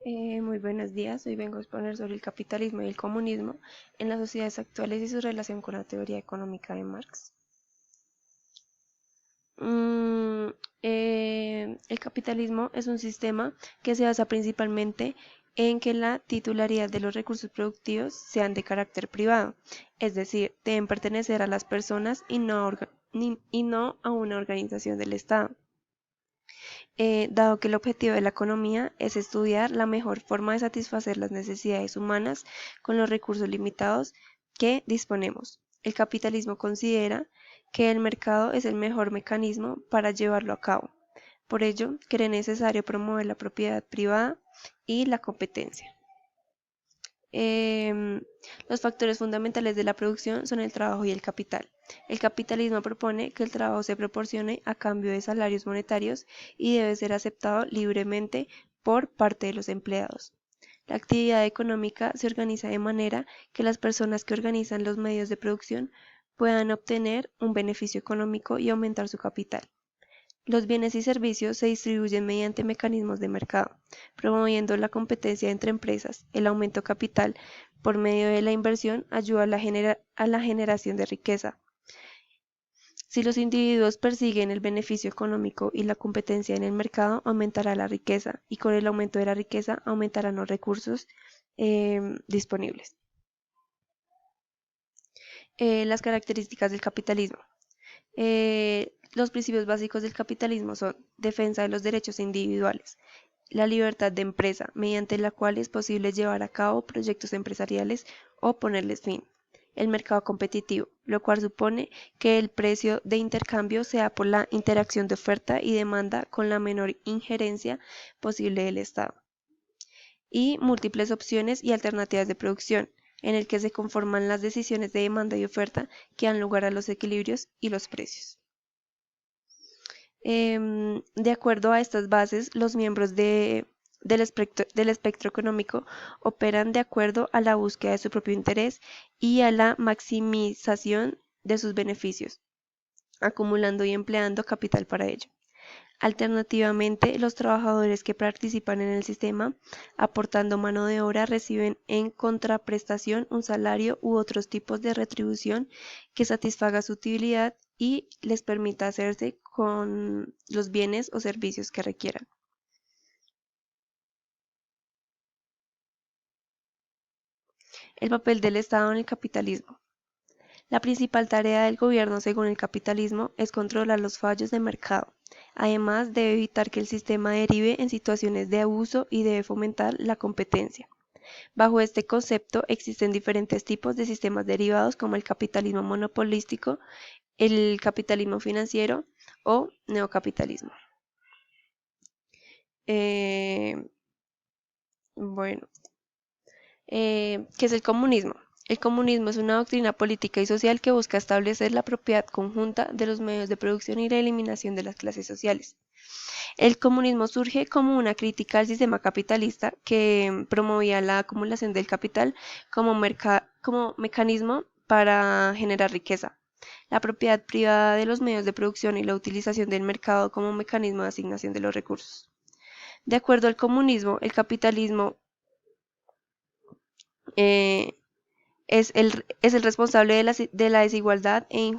Muy buenos días. Hoy vengo a exponer sobre el capitalismo y el comunismo en las sociedades actuales y su relación con la teoría económica de Marx. Mm, el capitalismo es un sistema que se basa principalmente en que la titularidad de los recursos productivos sean de carácter privado, es decir, deben pertenecer a las personas y no a una organización del Estado. Dado que el objetivo de la economía es estudiar la mejor forma de satisfacer las necesidades humanas con los recursos limitados que disponemos. El capitalismo considera que el mercado es el mejor mecanismo para llevarlo a cabo. Por ello, cree necesario promover la propiedad privada y la competencia. Em, los factores fundamentales de la producción son el trabajo y el capital. El capitalismo propone que el trabajo se proporcione a cambio de salarios monetarios y debe ser aceptado libremente por parte de los empleados. La actividad económica se organiza de manera que las personas que organizan los medios de producción puedan obtener un beneficio económico y aumentar su capital. Los bienes y servicios se distribuyen mediante mecanismos de mercado, promoviendo la competencia entre empresas. El aumento capital por medio de la inversión ayuda a la generación de riqueza. Si los individuos persiguen el beneficio económico y la competencia en el mercado, aumentará la riqueza y con el aumento de la riqueza aumentarán los recursos disponibles. Las características del capitalismo. Los principios básicos del capitalismo son defensa de los derechos individuales, la libertad de empresa, mediante la cual es posible llevar a cabo proyectos empresariales o ponerles fin. El mercado competitivo, lo cual supone que el precio de intercambio sea por la interacción de oferta y demanda con la menor injerencia posible del Estado. Y múltiples opciones y alternativas de producción, en el que se conforman las decisiones de demanda y oferta que dan lugar a los equilibrios y los precios. De acuerdo a estas bases, los miembros del espectro económico operan de acuerdo a la búsqueda de su propio interés y a la maximización de sus beneficios, acumulando y empleando capital para ello. Alternativamente, los trabajadores que participan en el sistema, aportando mano de obra, reciben en contraprestación un salario u otros tipos de retribución que satisfaga su utilidad y les permita hacerse con los bienes o servicios que requieran. El papel del Estado en el capitalismo. La principal tarea del gobierno, según el capitalismo, es controlar los fallos de mercado. Además, debe evitar que el sistema derive en situaciones de abuso y debe fomentar la competencia. Bajo este concepto existen diferentes tipos de sistemas derivados como el capitalismo monopolístico, el capitalismo financiero o neocapitalismo. Eh, bueno, ¿Qué es el comunismo? El comunismo es una doctrina política y social que busca establecer la propiedad conjunta de los medios de producción y la eliminación de las clases sociales. El comunismo surge como una crítica al sistema capitalista que promovía la acumulación del capital como mecanismo para generar riqueza, la propiedad privada de los medios de producción y la utilización del mercado como mecanismo de asignación de los recursos. De acuerdo al comunismo, el capitalismo eh, es el responsable de la desigualdad e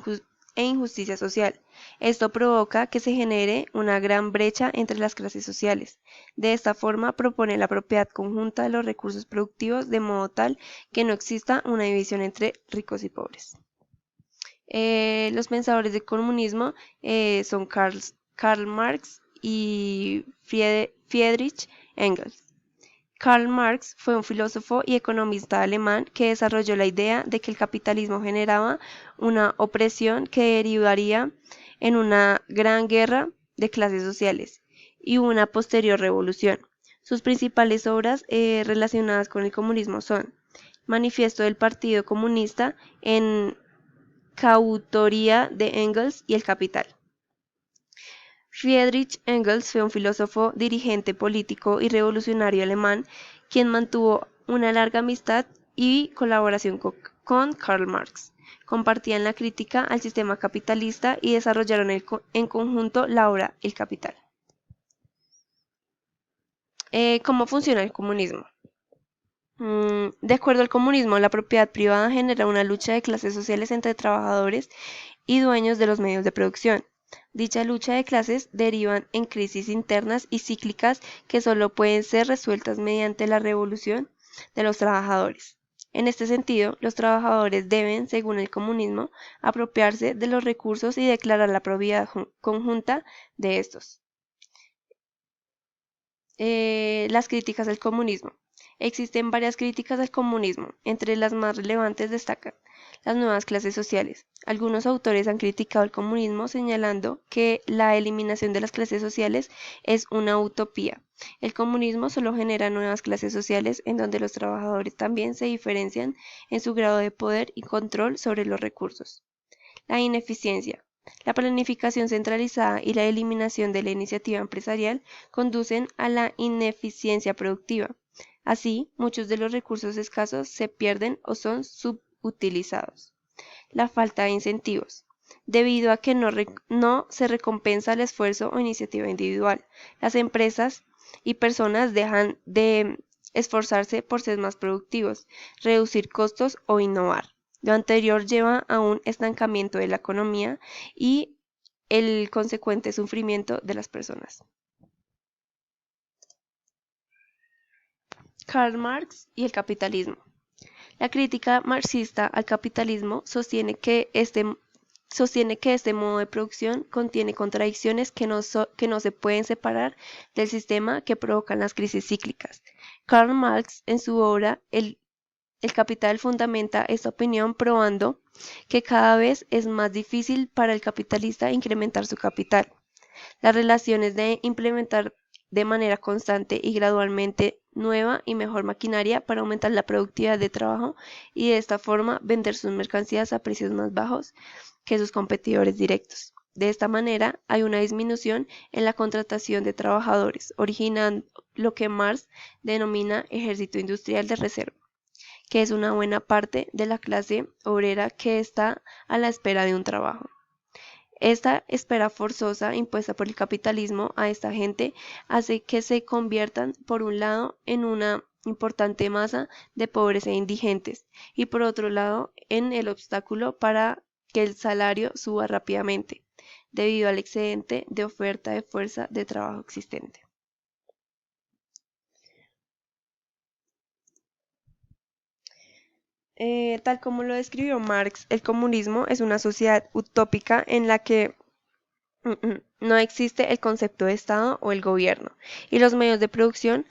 injusticia social. Esto provoca que se genere una gran brecha entre las clases sociales. De esta forma, propone la propiedad conjunta de los recursos productivos de modo tal que no exista una división entre ricos y pobres. Los pensadores del comunismo son Karl Marx y Friedrich Engels. Karl Marx fue un filósofo y economista alemán que desarrolló la idea de que el capitalismo generaba una opresión que derivaría en una gran guerra de clases sociales y una posterior revolución. Sus principales obras relacionadas con el comunismo son Manifiesto del Partido Comunista, en coautoría de Engels, y El Capital. Friedrich Engels fue un filósofo, dirigente político y revolucionario alemán, quien mantuvo una larga amistad y colaboración con Karl Marx. Compartían la crítica al sistema capitalista y desarrollaron en conjunto la obra El Capital. ¿Cómo funciona el comunismo? De acuerdo al comunismo, la propiedad privada genera una lucha de clases sociales entre trabajadores y dueños de los medios de producción. Dicha lucha de clases derivan en crisis internas y cíclicas que solo pueden ser resueltas mediante la revolución de los trabajadores. En este sentido, los trabajadores deben, según el comunismo, apropiarse de los recursos y declarar la propiedad conjunta de estos. Las críticas al comunismo. Existen varias críticas al comunismo. Entre las más relevantes destacan las nuevas clases sociales. Algunos autores han criticado el comunismo señalando que la eliminación de las clases sociales es una utopía. El comunismo solo genera nuevas clases sociales en donde los trabajadores también se diferencian en su grado de poder y control sobre los recursos. La ineficiencia. La planificación centralizada y la eliminación de la iniciativa empresarial conducen a la ineficiencia productiva. Así, muchos de los recursos escasos se pierden o son subutilizados. La falta de incentivos. Debido a que no se recompensa el esfuerzo o iniciativa individual, las empresas y personas dejan de esforzarse por ser más productivos, reducir costos o innovar. Lo anterior lleva a un estancamiento de la economía y el consecuente sufrimiento de las personas. Karl Marx y el capitalismo. La crítica marxista al capitalismo sostiene que este modo de producción contiene contradicciones que no se pueden separar del sistema que provocan las crisis cíclicas. Karl Marx, en su obra El Capital, fundamenta esta opinión probando que cada vez es más difícil para el capitalista incrementar su capital. Las relaciones de implementar de manera constante y gradualmente nueva y mejor maquinaria para aumentar la productividad de trabajo y de esta forma vender sus mercancías a precios más bajos que sus competidores directos. De esta manera, hay una disminución en la contratación de trabajadores, originando lo que Marx denomina ejército industrial de reserva, que es una buena parte de la clase obrera que está a la espera de un trabajo. Esta espera forzosa impuesta por el capitalismo a esta gente hace que se conviertan, por un lado, en una importante masa de pobres e indigentes y por otro lado, en el obstáculo para que el salario suba rápidamente, debido al excedente de oferta de fuerza de trabajo existente. Tal como lo describió Marx, el comunismo es una sociedad utópica en la que no existe el concepto de Estado o el gobierno y los medios de producción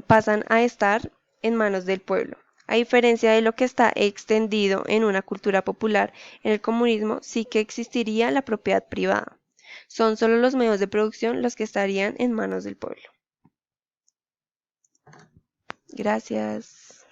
pasan a estar en manos del pueblo. A diferencia de lo que está extendido en una cultura popular, en el comunismo sí que existiría la propiedad privada. Son solo los medios de producción los que estarían en manos del pueblo. Gracias.